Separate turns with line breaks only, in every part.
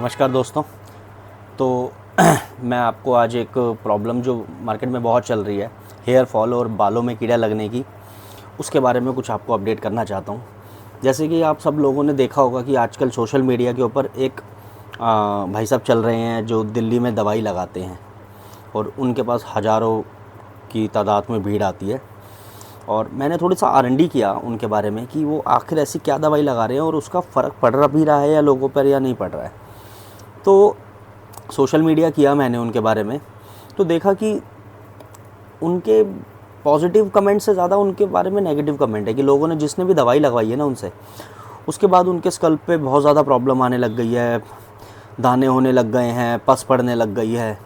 नमस्कार दोस्तों। तो मैं आपको आज एक प्रॉब्लम जो मार्केट में बहुत चल रही है, हेयर फॉल और बालों में कीड़ा लगने की, उसके बारे में कुछ आपको अपडेट करना चाहता हूँ। जैसे कि आप सब लोगों ने देखा होगा कि आजकल सोशल मीडिया के ऊपर एक भाई साहब चल रहे हैं जो दिल्ली में दवाई लगाते हैं और उनके पास हज़ारों की तादाद में भीड़ आती है। और मैंने थोड़ा सा R&D किया उनके बारे में कि वो आखिर ऐसी क्या दवाई लगा रहे हैं और उसका फ़र्क पड़ रहा भी रहा है या लोगों पर या नहीं पड़ रहा है। तो सोशल मीडिया किया मैंने उनके बारे में, तो देखा कि उनके पॉजिटिव कमेंट से ज़्यादा उनके बारे में नेगेटिव कमेंट है कि लोगों ने जिसने भी दवाई लगवाई है ना उनसे, उसके बाद उनके स्कल्प पे बहुत ज़्यादा प्रॉब्लम आने लग गई है, दाने होने लग गए हैं, पस पड़ने लग गई है।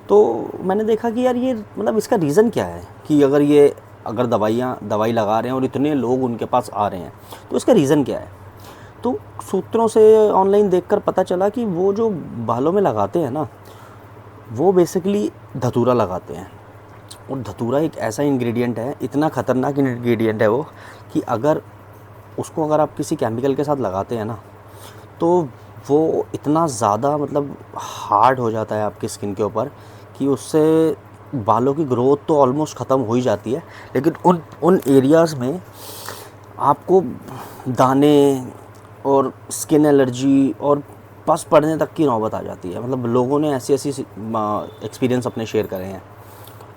तो मैंने देखा कि यार ये मतलब इसका रीज़न क्या है कि अगर दवाई लगा रहे हैं और इतने लोग उनके पास आ रहे हैं तो इसका रीज़न क्या है। तो सूत्रों से ऑनलाइन देखकर पता चला कि वो जो बालों में लगाते हैं ना, वो बेसिकली धतूरा लगाते हैं। और धतूरा एक ऐसा इंग्रेडिएंट है, इतना ख़तरनाक इंग्रेडिएंट है वो, कि अगर आप किसी केमिकल के साथ लगाते हैं ना, तो वो इतना ज़्यादा मतलब हार्ड हो जाता है आपकी स्किन के ऊपर कि उससे बालों की ग्रोथ तो ऑलमोस्ट ख़त्म हो ही जाती है, लेकिन उन एरियाज़ में आपको दाने और स्किन एलर्जी और पस पड़ने तक की नौबत आ जाती है। मतलब लोगों ने ऐसी एक्सपीरियंस अपने शेयर करे हैं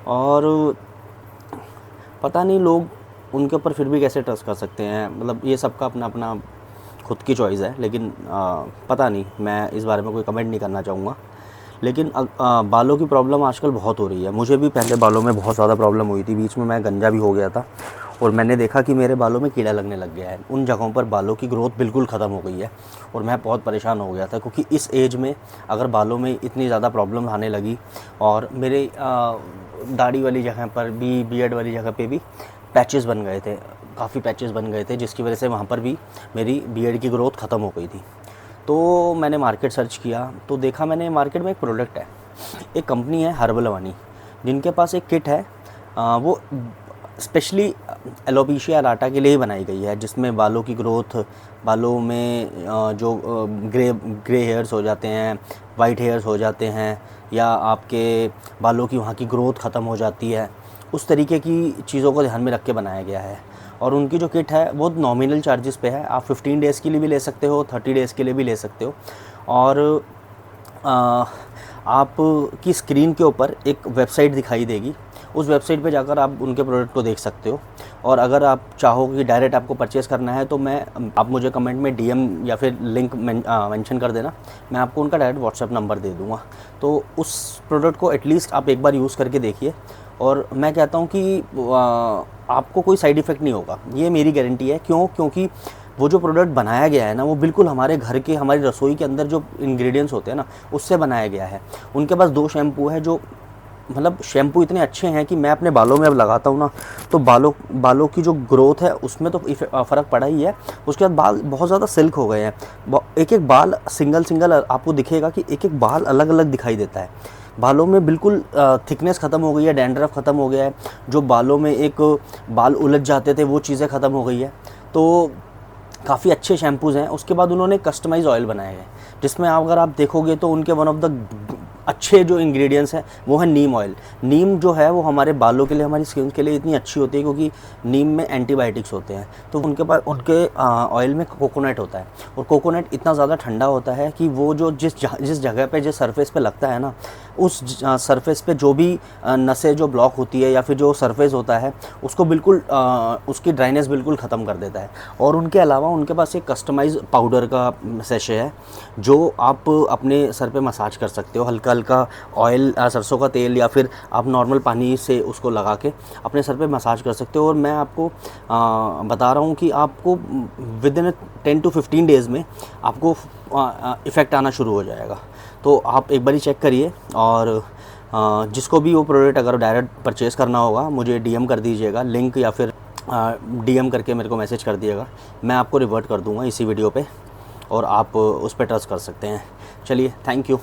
और पता नहीं लोग उनके ऊपर फिर भी कैसे ट्रस्ट कर सकते हैं। मतलब ये सबका अपना अपना खुद की चॉइस है, लेकिन पता नहीं, मैं इस बारे में कोई कमेंट नहीं करना चाहूँगा। लेकिन बालों की प्रॉब्लम आजकल बहुत हो रही है। मुझे भी पहले बालों में बहुत ज़्यादा प्रॉब्लम हुई थी, बीच में मैं गंजा भी हो गया था और मैंने देखा कि मेरे बालों में कीड़ा लगने लग गया है। उन जगहों पर बालों की ग्रोथ बिल्कुल ख़त्म हो गई है और मैं बहुत परेशान हो गया था, क्योंकि इस एज में अगर बालों में इतनी ज़्यादा प्रॉब्लम आने लगी और मेरे दाढ़ी वाली जगह पर भी, बियर्ड वाली जगह पे भी पैचेस बन गए थे, काफ़ी पैचेस बन गए थे, जिसकी वजह से वहाँ पर भी मेरी बियर्ड की ग्रोथ ख़त्म हो गई थी। तो मैंने मार्केट सर्च किया तो देखा मैंने मार्केट में एक प्रोडक्ट है, एक कंपनी है हर्बल वानी, जिनके पास एक किट है, वो स्पेशली एलोपेशिया अराटा के लिए ही बनाई गई है, जिसमें बालों की ग्रोथ, बालों में जो ग्रे हेयर्स हो जाते हैं, वाइट हेयर्स हो जाते हैं, या आपके बालों की वहाँ की ग्रोथ ख़त्म हो जाती है, उस तरीके की चीज़ों को ध्यान में रख के बनाया गया है। और उनकी जो किट है वो नॉमिनल चार्जेस पे है। आप 15 डेज़ के लिए भी ले सकते हो, 30 डेज़ के लिए भी ले सकते हो। और आपकी स्क्रीन के ऊपर एक वेबसाइट दिखाई देगी, उस वेबसाइट पे जाकर आप उनके प्रोडक्ट को देख सकते हो। और अगर आप चाहो कि डायरेक्ट आपको परचेज़ करना है तो आप मुझे कमेंट में DM या फिर लिंक मेंशन कर देना, मैं आपको उनका डायरेक्ट व्हाट्सएप नंबर दे दूँगा। तो उस प्रोडक्ट को एटलीस्ट आप एक बार यूज़ करके देखिए, और मैं कहता हूँ कि आपको कोई साइड इफ़ेक्ट नहीं होगा, ये मेरी गारंटी है। क्योंकि वो जो प्रोडक्ट बनाया गया है ना, वो बिल्कुल हमारे घर के, हमारी रसोई के अंदर जो इंग्रेडिएंट्स होते हैं ना, उससे बनाया गया है। उनके पास 2 शैम्पू है जो, मतलब शैम्पू इतने अच्छे हैं कि मैं अपने बालों में अब लगाता हूँ ना, तो बालों की जो ग्रोथ है उसमें तो फ़र्क पड़ा ही है। उसके बाद बाल बहुत ज़्यादा सिल्क हो गए हैं। एक बाल सिंगल आपको दिखेगा कि एक बाल अलग अलग दिखाई देता है। बालों में बिल्कुल थिकनेस ख़त्म हो गई है, डैंड्रफ ख़त्म हो गया है, जो बालों में एक बाल उलझ जाते थे वो चीज़ें ख़त्म हो गई है। तो काफ़ी अच्छे शैम्पूज़ हैं। उसके बाद उन्होंने कस्टमाइज़ ऑयल बनाए हैं, जिसमें अगर आप देखोगे तो उनके वन ऑफ द अच्छे जो इंग्रेडिएंट्स हैं वो है नीम ऑयल। नीम जो है वो हमारे बालों के लिए, हमारी स्किन के लिए इतनी अच्छी होती है क्योंकि नीम में एंटीबायोटिक्स होते हैं। तो उनके ऑयल में कोकोनट होता है, और कोकोनट इतना ज़्यादा ठंडा होता है कि वो जो जिस जगह पे, जिस सरफेस पे लगता है ना, उस सरफेस पे जो भी नसें जो ब्लॉक होती है या फिर जो सरफेस होता है उसको बिल्कुल उसकी ड्राइनेस बिल्कुल ख़त्म कर देता है। और उनके अलावा उनके पास एक कस्टमाइज पाउडर का सेशे है जो आप अपने सर पे मसाज कर सकते हो। हल्का हल्का ऑयल, सरसों का तेल, या फिर आप नॉर्मल पानी से उसको लगा के अपने सर पे मसाज कर सकते हो। और मैं आपको बता रहा हूँ कि आपको विद इन 10 to 15 डेज़ में आपको इफ़ेक्ट आना शुरू हो जाएगा। तो आप एक बारी चेक करिए, और जिसको भी वो प्रोडक्ट अगर डायरेक्ट परचेज़ करना होगा मुझे DM कर दीजिएगा लिंक, या फिर DM करके मेरे को मैसेज कर दिएगा, मैं आपको रिवर्ट कर दूँगा इसी वीडियो पे, और आप उस पर ट्रस्ट कर सकते हैं। चलिए, थैंक यू।